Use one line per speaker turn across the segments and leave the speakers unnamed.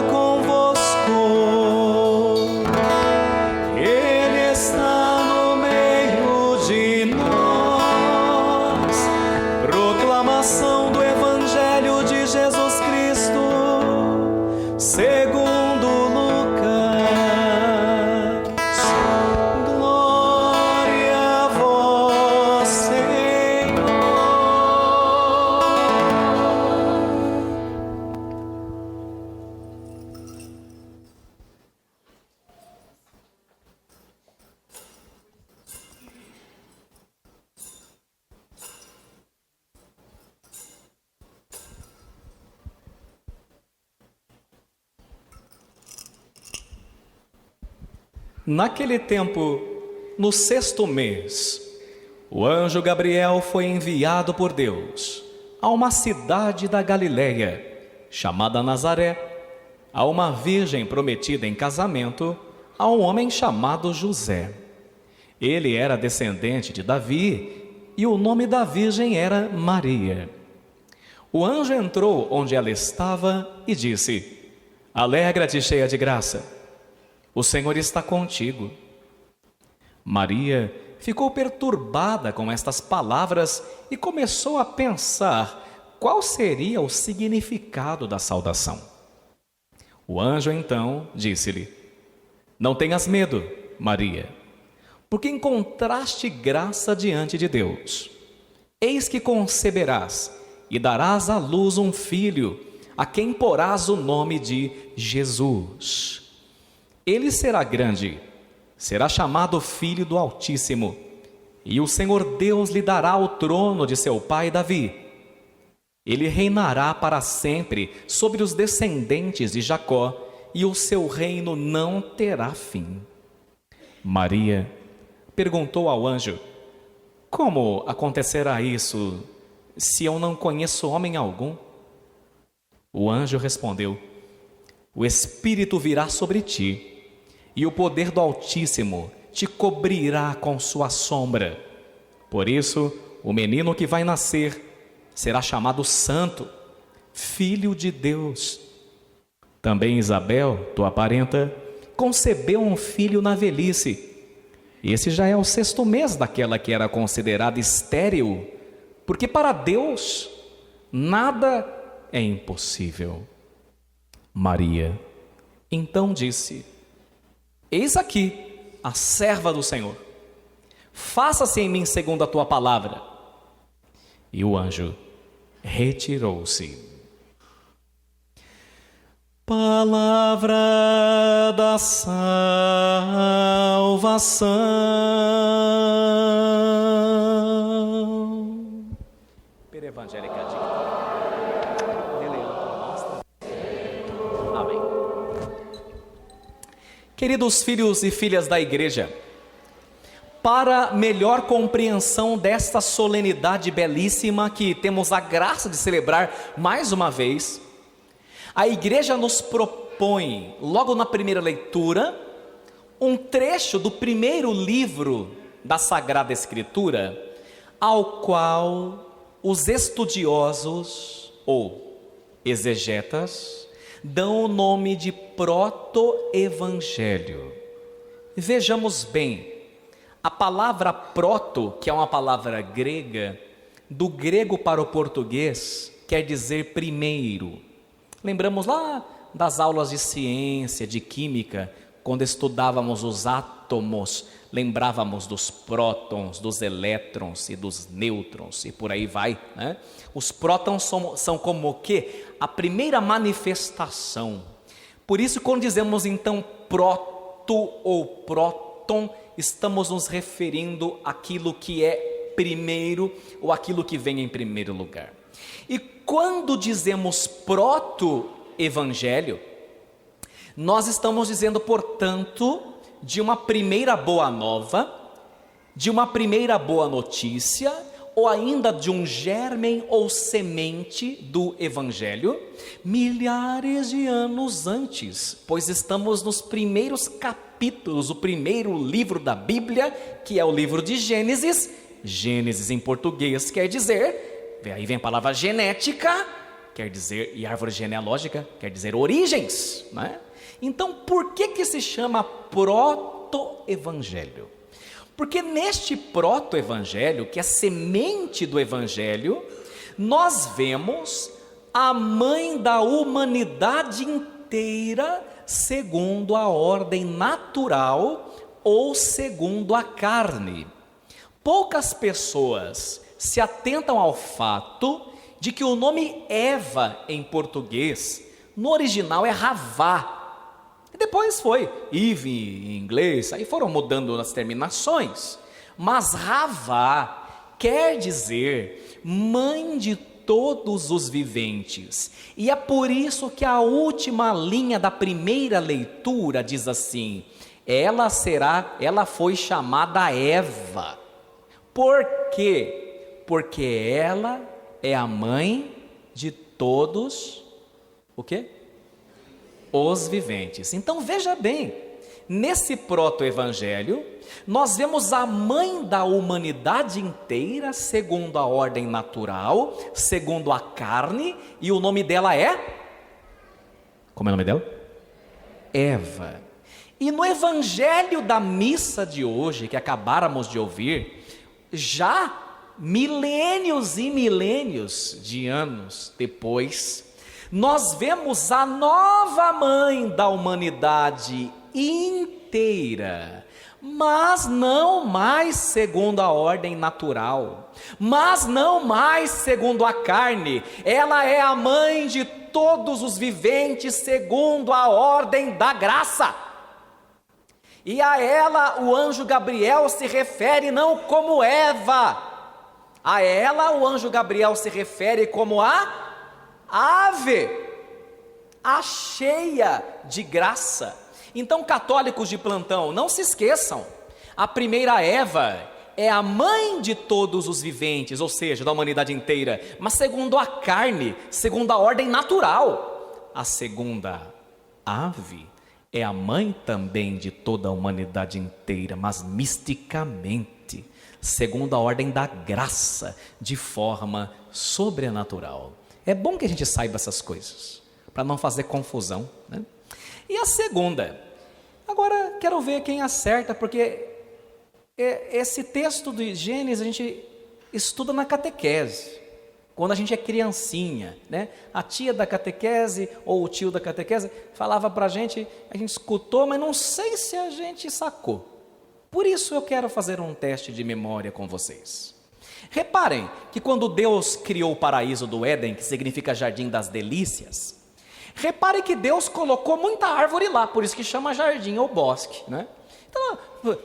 convosco. Ele está no meio de nós. Proclamação do Evangelho de Jesus Cristo segundo Lucas. Glória a vós, Senhor. Naquele tempo, no 6º mês, o anjo Gabriel foi enviado por Deus a uma cidade da Galileia, chamada Nazaré, a uma virgem prometida em casamento a um homem chamado José. Ele era descendente de Davi e o nome da virgem era Maria. O anjo entrou onde ela estava e disse: Alegra-te, cheia de graça, o Senhor está contigo. Maria ficou perturbada com estas palavras e começou a pensar qual seria o significado da saudação. O anjo então disse-lhe: Não tenhas medo, Maria, porque encontraste graça diante de Deus. Eis que conceberás e darás à luz um filho, a quem porás o nome de Jesus. Ele será grande, será chamado Filho do Altíssimo, e o Senhor Deus lhe dará o trono de seu pai Davi. Ele reinará para sempre sobre os descendentes de Jacó, e o seu reino não terá fim. Maria perguntou ao anjo: Como acontecerá isso, se eu não conheço homem algum? O anjo respondeu: O Espírito virá sobre ti, e o poder do Altíssimo te cobrirá com sua sombra. Por isso, o menino que vai nascer será chamado Santo, Filho de Deus. Também Isabel, tua parenta, concebeu um filho na velhice. Esse já é o 6º mês daquela que era considerada estéril, porque para Deus nada é impossível. Maria então disse: Eis aqui a serva do Senhor, faça-se em mim segundo a tua palavra. E o anjo retirou-se. Palavra da salvação. Per evangelica dicta. Amém. Queridos filhos e filhas da igreja, para melhor compreensão desta solenidade belíssima que temos a graça de celebrar mais uma vez, a igreja nos propõe, logo na primeira leitura, um trecho do primeiro livro da Sagrada Escritura, ao qual os estudiosos ou exegetas dão o nome de proto-evangelho. Vejamos bem, a palavra proto, que é uma palavra grega, do grego para o português, quer dizer primeiro. Lembramos lá das aulas de ciência, de química, quando estudávamos os átomos, lembrávamos dos prótons, dos elétrons e dos nêutrons e por aí vai, né? Os prótons são como o quê? A primeira manifestação. Por isso, quando dizemos então proto ou próton, estamos nos referindo àquilo que é primeiro ou aquilo que vem em primeiro lugar. E quando dizemos proto-evangelho, nós estamos dizendo, portanto, de uma primeira boa nova, de uma primeira boa notícia, ou ainda de um germen ou semente do evangelho, milhares de anos antes, pois estamos nos primeiros capítulos, o primeiro livro da Bíblia, que é o livro de Gênesis. Gênesis em português quer dizer, aí vem a palavra genética, quer dizer, e árvore genealógica quer dizer origens, né? Então, por que se chama proto-evangelho? Porque neste proto-evangelho, que é semente do evangelho, nós vemos a mãe da humanidade inteira segundo a ordem natural ou segundo a carne. Poucas pessoas se atentam ao fato de que o nome Eva em português, no original é Havá. Depois foi Eve em inglês, aí foram mudando as terminações. Mas Havá quer dizer mãe de todos os viventes. E é por isso que a última linha da primeira leitura diz assim: ela foi chamada Eva. Por quê? Porque ela é a mãe de todos o quê? Os viventes. Então veja bem, nesse proto-evangelho, nós vemos a mãe da humanidade inteira, segundo a ordem natural, segundo a carne, e o nome dela é? Como é o nome dela? Eva. E no evangelho da missa de hoje, que acabáramos de ouvir, já milênios e milênios de anos depois, nós vemos a nova mãe da humanidade inteira, mas não mais segundo a ordem natural, mas não mais segundo a carne. Ela é a mãe de todos os viventes segundo a ordem da graça. E a ela o anjo Gabriel se refere não como Eva, a ela o anjo Gabriel se refere como a ave, a cheia de graça. Então, católicos de plantão, não se esqueçam, a primeira Eva é a mãe de todos os viventes, ou seja, da humanidade inteira, mas segundo a carne, segundo a ordem natural. A segunda ave é a mãe também de toda a humanidade inteira, mas misticamente, segundo a ordem da graça, de forma sobrenatural. É bom que a gente saiba essas coisas, para não fazer confusão, né? E a segunda, agora quero ver quem acerta, porque esse texto de Gênesis a gente estuda na catequese, quando a gente é criancinha, né? A tia da catequese ou o tio da catequese falava para a gente escutou, mas não sei se a gente sacou. Por isso eu quero fazer um teste de memória com vocês. Reparem que quando Deus criou o paraíso do Éden, que significa jardim das delícias, reparem que Deus colocou muita árvore lá, por isso que chama jardim ou bosque, né? Então,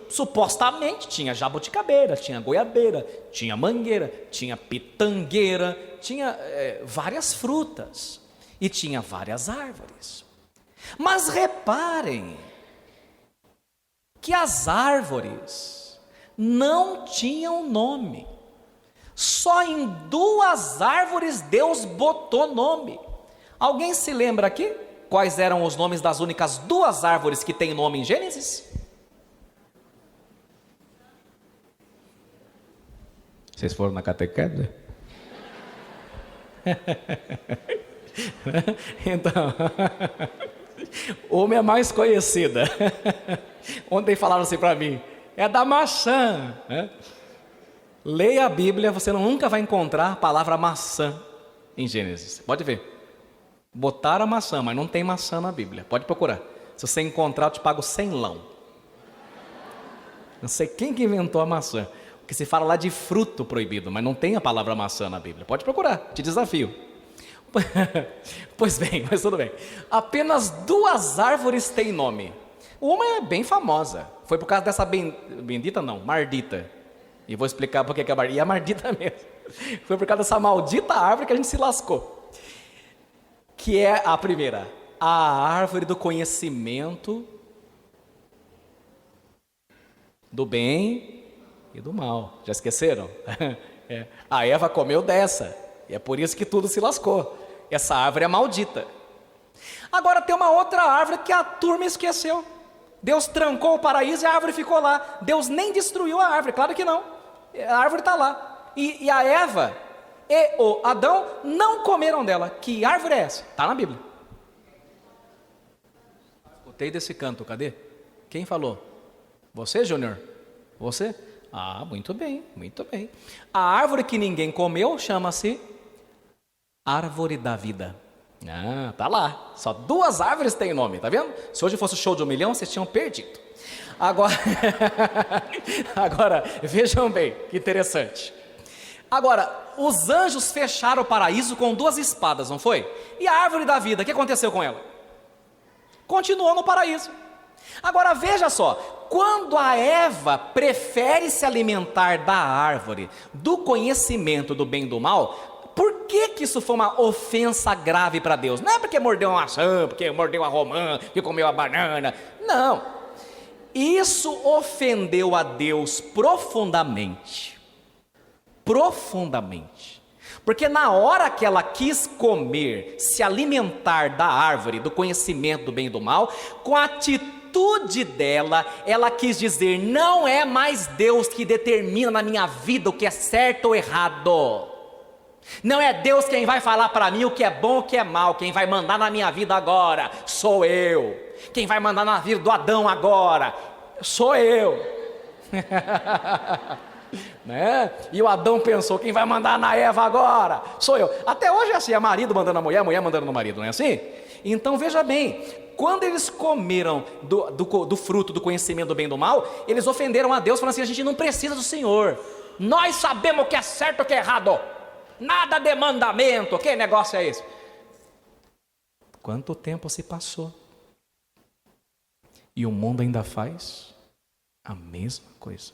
supostamente tinha jabuticabeira, tinha goiabeira, tinha mangueira, tinha pitangueira, tinha várias frutas e tinha várias árvores. Mas reparem que as árvores não tinham nome. Só em 2 árvores Deus botou nome. Alguém se lembra aqui quais eram os nomes das únicas 2 árvores que têm nome em Gênesis? Vocês foram na catequese? Então, uma é mais conhecida. Ontem falaram assim para mim, é da maçã, né? Leia a Bíblia, você nunca vai encontrar a palavra maçã em Gênesis. Pode ver. Botaram a maçã, mas não tem maçã na Bíblia. Pode procurar. Se você encontrar, eu te pago 100 lão. Não sei quem que inventou a maçã. Porque se fala lá de fruto proibido, mas não tem a palavra maçã na Bíblia. Pode procurar, te desafio. Pois bem, mas tudo bem. Apenas 2 árvores têm nome. Uma é bem famosa. Foi por causa dessa bendita não, mardita. E vou explicar por que é mardita. E é mardita mesmo. Foi por causa dessa maldita árvore que a gente se lascou. Que é a primeira, a árvore do conhecimento do bem e do mal. Já esqueceram? A Eva comeu dessa, e é por isso que tudo se lascou. Essa árvore é maldita. Agora tem uma outra árvore que a turma esqueceu. Deus trancou o paraíso e a árvore ficou lá. Deus nem destruiu a árvore, claro que não. A árvore está lá. E a Eva e o Adão não comeram dela. Que árvore é essa? Está na Bíblia. Escutei desse canto, cadê? Quem falou? Você, Júnior? Você? Ah, muito bem, muito bem. A árvore que ninguém comeu chama-se árvore da vida. Ah, tá lá. Só 2 árvores têm nome, tá vendo? Se hoje fosse o show de 1 milhão, vocês tinham perdido. Agora, vejam bem, que interessante. Agora, os anjos fecharam o paraíso com 2 espadas, não foi? E a árvore da vida, o que aconteceu com ela? Continuou no paraíso. Agora veja só, quando a Eva prefere se alimentar da árvore do conhecimento do bem e do mal, por que isso foi uma ofensa grave para Deus? Não é porque mordeu uma maçã, porque mordeu a romã, porque comeu a banana, não. Isso ofendeu a Deus profundamente, porque na hora que ela quis comer, se alimentar da árvore, do conhecimento do bem e do mal, com a atitude dela, ela quis dizer, não é mais Deus que determina na minha vida o que é certo ou errado, não é Deus quem vai falar para mim o que é bom e o que é mal, quem vai mandar na minha vida agora, sou eu, quem vai mandar na vida do Adão agora, sou eu, né? E o Adão pensou, quem vai mandar na Eva agora, sou eu. Até hoje é assim, é marido mandando a mulher mandando no marido, não é assim? Então veja bem, quando eles comeram do fruto do conhecimento do bem e do mal, eles ofenderam a Deus, falando assim, a gente não precisa do Senhor, nós sabemos o que é certo e o que é errado, nada de mandamento, que negócio é esse? Quanto tempo se passou? E o mundo ainda faz a mesma coisa.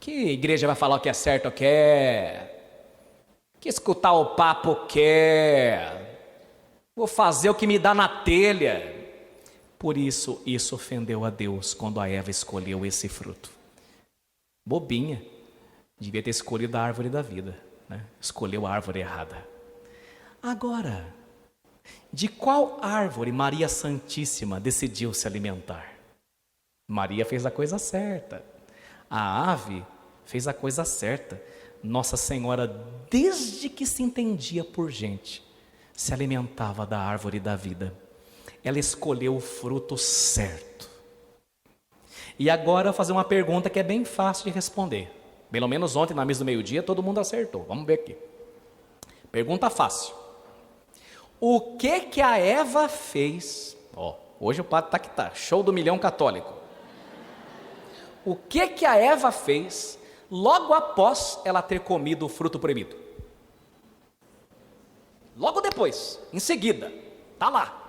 Que igreja vai falar o que é certo, quer? Que escutar o papo quer? Vou fazer o que me dá na telha. Por isso ofendeu a Deus quando a Eva escolheu esse fruto. Bobinha, devia ter escolhido a árvore da vida, né? Escolheu a árvore errada. Agora, de qual árvore Maria Santíssima decidiu se alimentar? Maria fez a coisa certa. A ave fez a coisa certa. Nossa Senhora, desde que se entendia por gente, se alimentava da árvore da vida. Ela escolheu o fruto certo. E agora eu vou fazer uma pergunta que é bem fácil de responder. Pelo menos ontem, na mesa do meio-dia, todo mundo acertou. Vamos ver aqui. Pergunta fácil. O que a Eva fez? Hoje o padre tá que tá. Show do milhão católico. O que a Eva fez logo após ela ter comido o fruto proibido? Logo depois, em seguida, tá lá.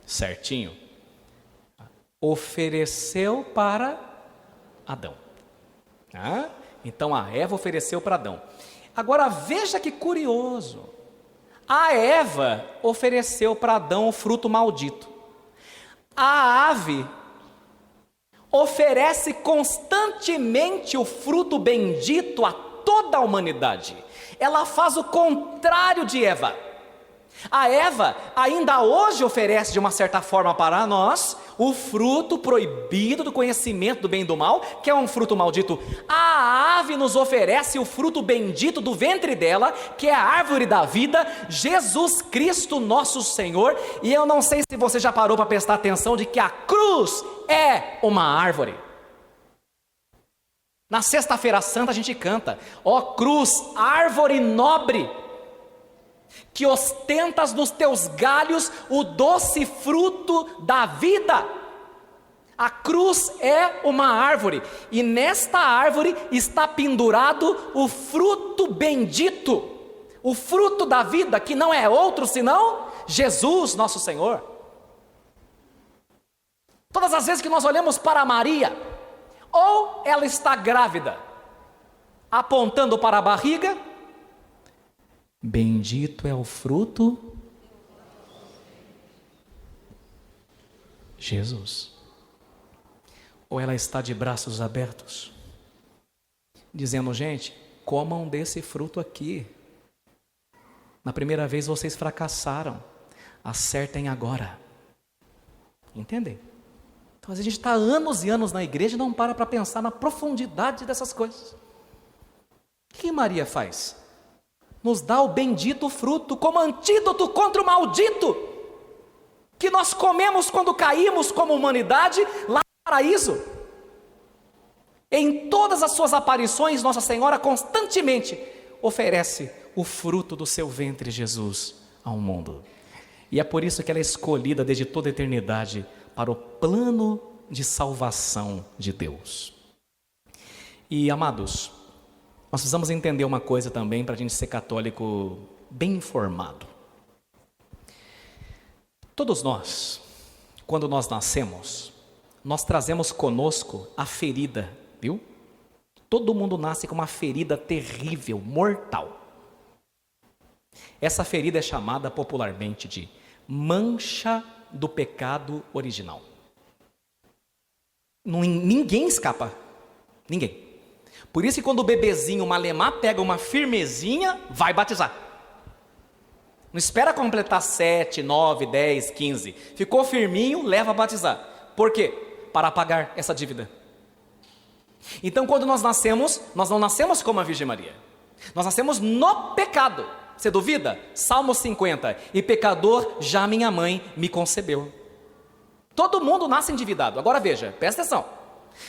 Certinho. Ofereceu para Adão. Então a Eva ofereceu para Adão. Agora veja que curioso. A Eva ofereceu para Adão o fruto maldito. A ave oferece constantemente o fruto bendito a toda a humanidade. Ela faz o contrário de Eva. A Eva ainda hoje oferece de uma certa forma para nós o fruto proibido do conhecimento do bem e do mal, que é um fruto maldito. A ave nos oferece o fruto bendito do ventre dela, que é a árvore da vida, Jesus Cristo nosso Senhor. E eu não sei se você já parou para prestar atenção de que a cruz é uma árvore. Na sexta-feira santa a gente canta, ó cruz, árvore nobre, que ostentas nos teus galhos o doce fruto da vida. A cruz é uma árvore, e nesta árvore está pendurado o fruto bendito, o fruto da vida, que não é outro senão Jesus nosso Senhor. Todas as vezes que nós olhamos para Maria, ou ela está grávida, apontando para a barriga, bendito é o fruto, Jesus. Ou ela está de braços abertos, dizendo, gente, comam desse fruto aqui. Na primeira vez vocês fracassaram, acertem agora. Entendem? Então, a gente está anos e anos na igreja e não para pensar na profundidade dessas coisas. O que Maria faz? Nos dá o bendito fruto como antídoto contra o maldito que nós comemos quando caímos como humanidade lá no paraíso. Em todas as suas aparições, Nossa Senhora constantemente oferece o fruto do seu ventre, Jesus, ao mundo. E é por isso que ela é escolhida desde toda a eternidade para o plano de salvação de Deus. E, amados, nós precisamos entender uma coisa também para a gente ser católico bem informado. Todos nós, quando nós nascemos, nós trazemos conosco a ferida, viu? Todo mundo nasce com uma ferida terrível, mortal. Essa ferida é chamada popularmente de mancha do pecado original. Ninguém escapa, ninguém. Por isso que quando o bebezinho malemar pega uma firmezinha, vai batizar. Não espera completar 7, 9, 10, 15. Ficou firminho, leva a batizar. Por quê? Para pagar essa dívida. Então, quando nós nascemos, nós não nascemos como a Virgem Maria. Nós nascemos no pecado. Você duvida? Salmo 50. E pecador já minha mãe me concebeu. Todo mundo nasce endividado. Agora veja, presta atenção.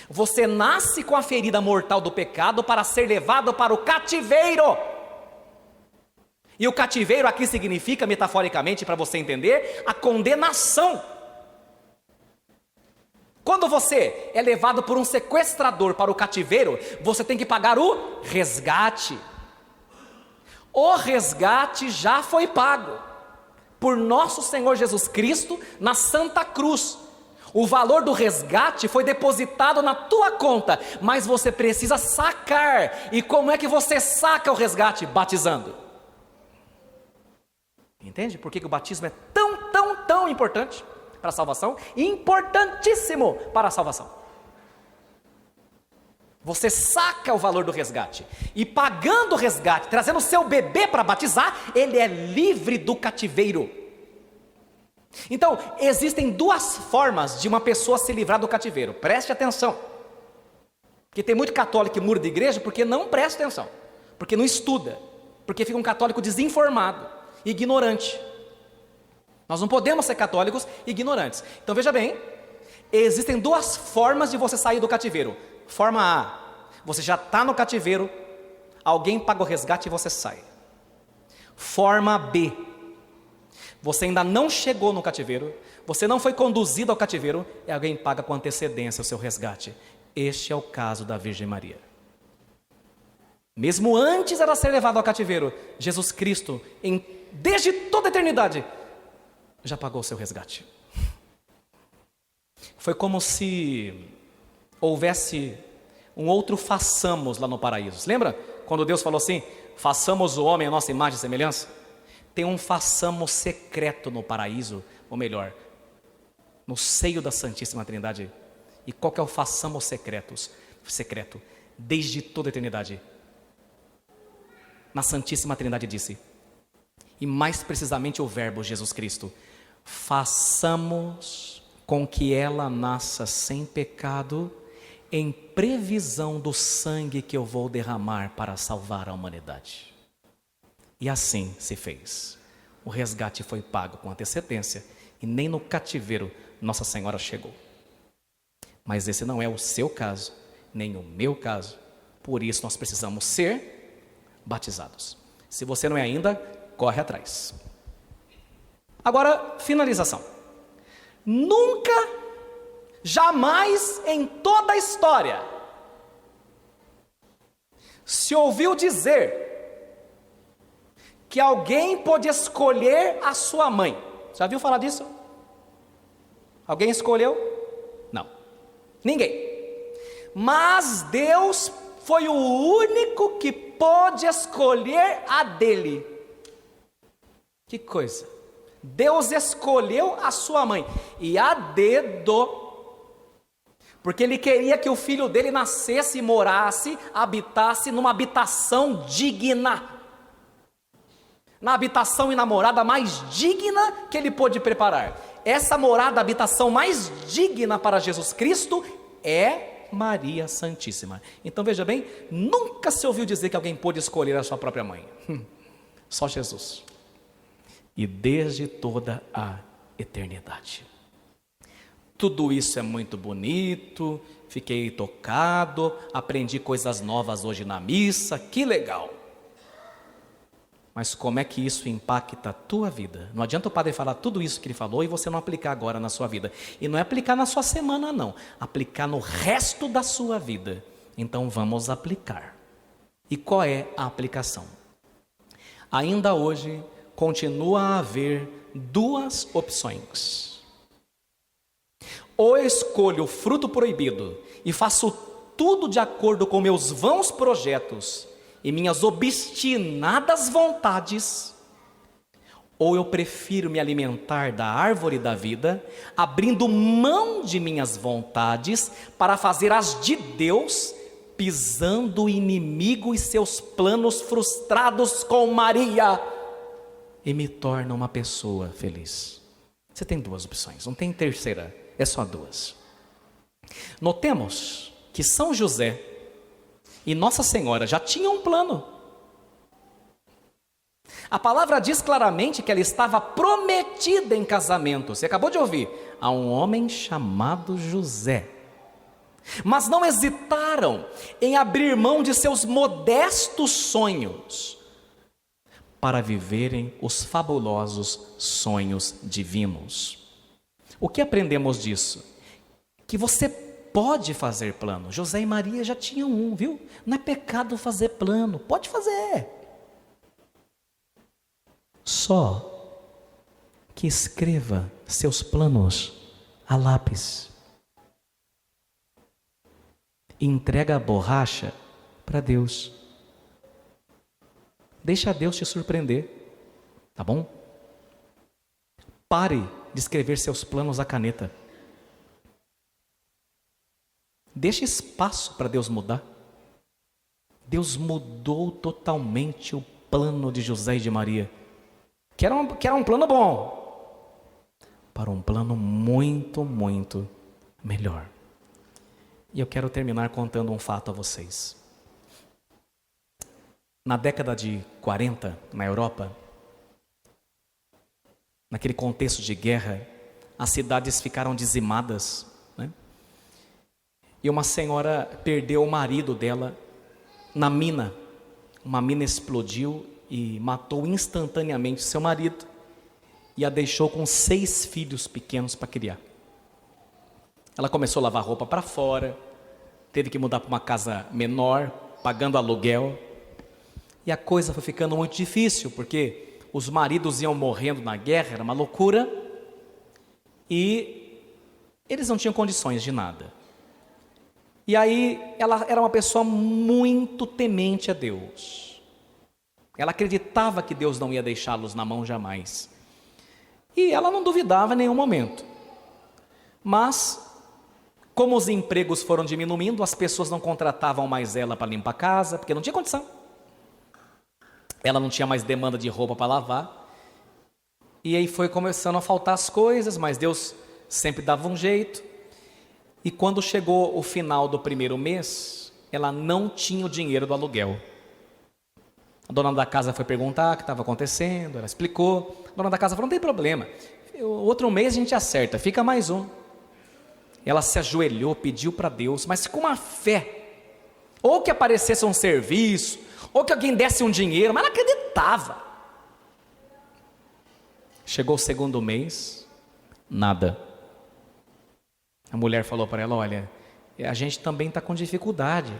Você nasce com a ferida mortal do pecado para ser levado para o cativeiro. E o cativeiro aqui significa, metaforicamente, para você entender, a condenação. Quando você é levado por um sequestrador para o cativeiro, você tem que pagar o resgate. O resgate já foi pago por nosso Senhor Jesus Cristo na Santa Cruz. O valor do resgate foi depositado na tua conta, mas você precisa sacar. E como é que você saca o resgate? Batizando. Entende por que o batismo é tão importante para a salvação? Importantíssimo para a salvação. Você saca o valor do resgate. E pagando o resgate, trazendo o seu bebê para batizar, ele é livre do cativeiro. Então, existem duas formas de uma pessoa se livrar do cativeiro. Preste atenção. Porque tem muito católico que muda de igreja porque não presta atenção. Porque não estuda. Porque fica um católico desinformado, ignorante. Nós não podemos ser católicos ignorantes. Então veja bem, existem duas formas de você sair do cativeiro. Forma A, você já está no cativeiro, alguém paga o resgate e você sai. Forma B, você ainda não chegou no cativeiro, você não foi conduzido ao cativeiro, e alguém paga com antecedência o seu resgate. Este é o caso da Virgem Maria. Mesmo antes dela ser levada ao cativeiro, Jesus Cristo, desde toda a eternidade, já pagou o seu resgate. Foi como se houvesse um outro façamos lá no paraíso. Lembra quando Deus falou assim, façamos o homem a nossa imagem e semelhança? Tem um façamos secreto no paraíso, ou melhor, no seio da Santíssima Trindade. E qual que é o façamos secreto? Desde toda a eternidade. Na Santíssima Trindade disse, e mais precisamente o verbo Jesus Cristo, façamos com que ela nasça sem pecado, em previsão do sangue que eu vou derramar para salvar a humanidade. E assim se fez. O resgate foi pago com antecedência, e nem no cativeiro Nossa Senhora chegou. Mas esse não é o seu caso, nem o meu caso. Por isso nós precisamos ser batizados. Se você não é ainda, corre atrás. Agora, finalização. Nunca, jamais em toda a história se ouviu dizer que alguém pode escolher a sua mãe. Já viu falar disso? Alguém escolheu? Não. Ninguém. Mas Deus foi o único que pôde escolher a dele. Que coisa. Deus escolheu a sua mãe, e a dedo, porque Ele queria que o filho dele nascesse e morasse, habitasse numa habitação digna, na habitação e na morada mais digna que Ele pôde preparar. essa morada, a habitação mais digna para Jesus Cristo é Maria Santíssima. Então veja bem, nunca se ouviu dizer que alguém pôde escolher a sua própria mãe. Só Jesus. E desde toda a eternidade. Tudo isso é muito bonito, fiquei tocado, aprendi coisas novas hoje na missa, que legal. Mas como é que isso impacta a tua vida? Não adianta o padre falar tudo isso que ele falou e você não aplicar agora na sua vida. E não é aplicar na sua semana não, aplicar no resto da sua vida. Então vamos aplicar. E qual é a aplicação? Ainda hoje continua a haver duas opções. Ou eu escolho o fruto proibido e faço tudo de acordo com meus vãos projetos e minhas obstinadas vontades, ou eu prefiro me alimentar da árvore da vida, abrindo mão de minhas vontades para fazer as de Deus, pisando o inimigo e seus planos frustrados com Maria, e me torna uma pessoa feliz. Você tem duas opções, não tem terceira, é só duas. Notemos que São José e Nossa Senhora já tinham um plano. A palavra diz claramente que ela estava prometida em casamento. Você acabou de ouvir, a um homem chamado José. Mas não hesitaram em abrir mão de seus modestos sonhos para viverem os fabulosos sonhos divinos. O que aprendemos disso? Que você pode fazer plano. José e Maria já tinham um, viu? Não é pecado fazer plano, pode fazer. Só que escreva seus planos a lápis. E entrega a borracha para Deus. Deixa Deus te surpreender, tá bom? Pare de escrever seus planos à caneta. Deixe espaço para Deus mudar. Deus mudou totalmente o plano de José e de Maria, que era um plano bom, para um plano muito, muito melhor. E eu quero terminar contando um fato a vocês. Na década de 40, na Europa, naquele contexto de guerra, as cidades ficaram dizimadas, né? E uma senhora perdeu o marido dela na mina. Uma mina explodiu e matou instantaneamente seu marido e a deixou com 6 filhos pequenos para criar. Ela começou a lavar roupa para fora, teve que mudar para uma casa menor, pagando aluguel. E a coisa foi ficando muito difícil, porque os maridos iam morrendo na guerra, era uma loucura, e eles não tinham condições de nada. E aí ela era uma pessoa muito temente a Deus. Ela acreditava que Deus não ia deixá-los na mão jamais. E ela não duvidava em nenhum momento. Mas, como os empregos foram diminuindo, as pessoas não contratavam mais ela para limpar a casa, porque não tinha condição. Ela não tinha mais demanda de roupa para lavar. E aí foi começando a faltar as coisas, mas Deus sempre dava um jeito. E quando chegou o final do primeiro mês, ela não tinha o dinheiro do aluguel. A dona da casa foi perguntar o que estava acontecendo, ela explicou. A dona da casa falou, não tem problema, o outro mês a gente acerta, fica mais um. Ela se ajoelhou, pediu para Deus, mas com uma fé. Ou que aparecesse um serviço, ou que alguém desse um dinheiro, mas ela acreditava. Chegou o segundo mês, nada. A mulher falou para ela, olha, a gente também está com dificuldade.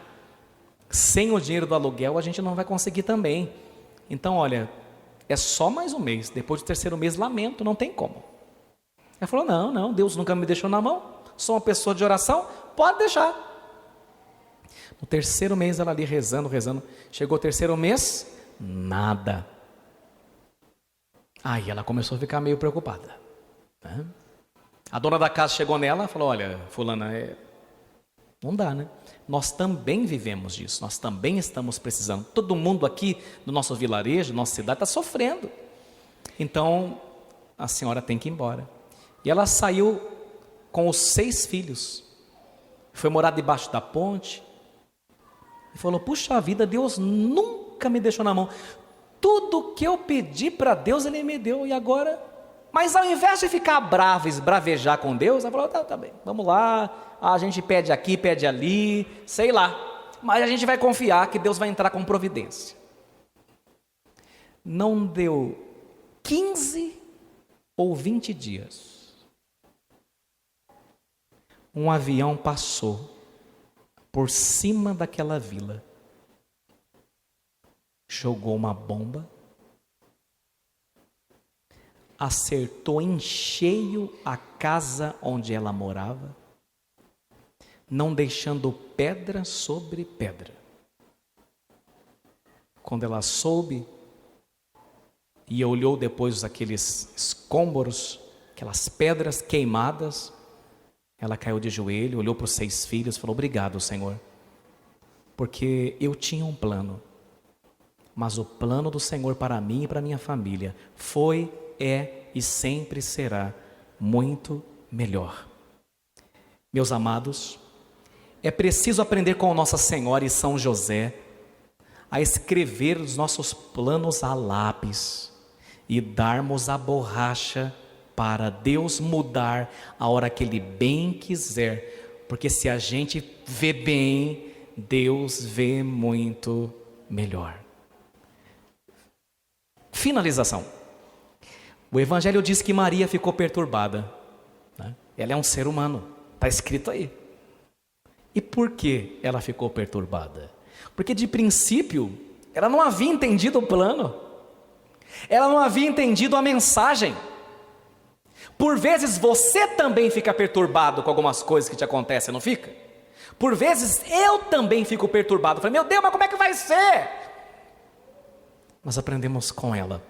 Sem o dinheiro do aluguel a gente não vai conseguir também. Então, olha, é só mais um mês. Depois do terceiro mês, lamento, não tem como. Ela falou, não, Deus nunca me deixou na mão. Sou uma pessoa de oração, pode deixar. No terceiro mês ela ali rezando. Chegou o terceiro mês, nada. Aí ela começou a ficar meio preocupada, né? A dona da casa chegou nela e falou, olha, fulana, não dá, né? Nós também vivemos disso, nós também estamos precisando. Todo mundo aqui no nosso vilarejo, nossa cidade está sofrendo. Então, a senhora tem que ir embora. E ela saiu com os 6 filhos, foi morar debaixo da ponte, e falou: puxa vida, Deus nunca me deixou na mão, tudo que eu pedi para Deus Ele me deu, e agora... Mas ao invés de ficar brava, esbravejar com Deus, ela falou: tá bem, vamos lá, a gente pede aqui, pede ali, sei lá, mas a gente vai confiar que Deus vai entrar com providência. Não deu 15 ou 20 dias, um avião passou por cima daquela vila, jogou uma bomba, acertou em cheio a casa onde ela morava, não deixando pedra sobre pedra. Quando ela soube e olhou depois aqueles escombros, aquelas pedras queimadas, ela caiu de joelho, olhou para os 6 filhos e falou: obrigado, Senhor, porque eu tinha um plano, mas o plano do Senhor para mim e para minha família foi, é e sempre será muito melhor. Meus amados, é preciso aprender com Nossa Senhora e São José a escrever os nossos planos a lápis e darmos a borracha para Deus mudar a hora que Ele bem quiser, porque se a gente vê bem, Deus vê muito melhor. Finalização. O Evangelho diz que Maria ficou perturbada, né? Ela é um ser humano, está escrito aí. E por que ela ficou perturbada? Porque de princípio, ela não havia entendido o plano, ela não havia entendido a mensagem. Por vezes você também fica perturbado com algumas coisas que te acontecem, não fica? Por vezes eu também fico perturbado, falei: meu Deus, mas como é que vai ser? Nós aprendemos com ela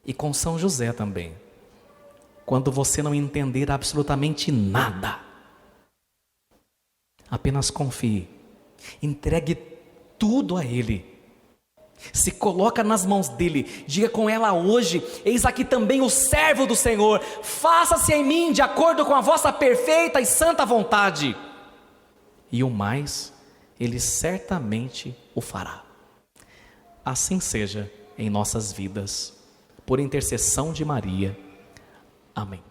e com São José também. Quando você não entender absolutamente nada, apenas confie, entregue tudo a Ele, se coloca nas mãos dEle, diga com ela hoje: eis aqui também o servo do Senhor, faça-se em mim de acordo com a vossa perfeita e santa vontade, e o mais, Ele certamente o fará. Assim seja em nossas vidas, por intercessão de Maria. Amém.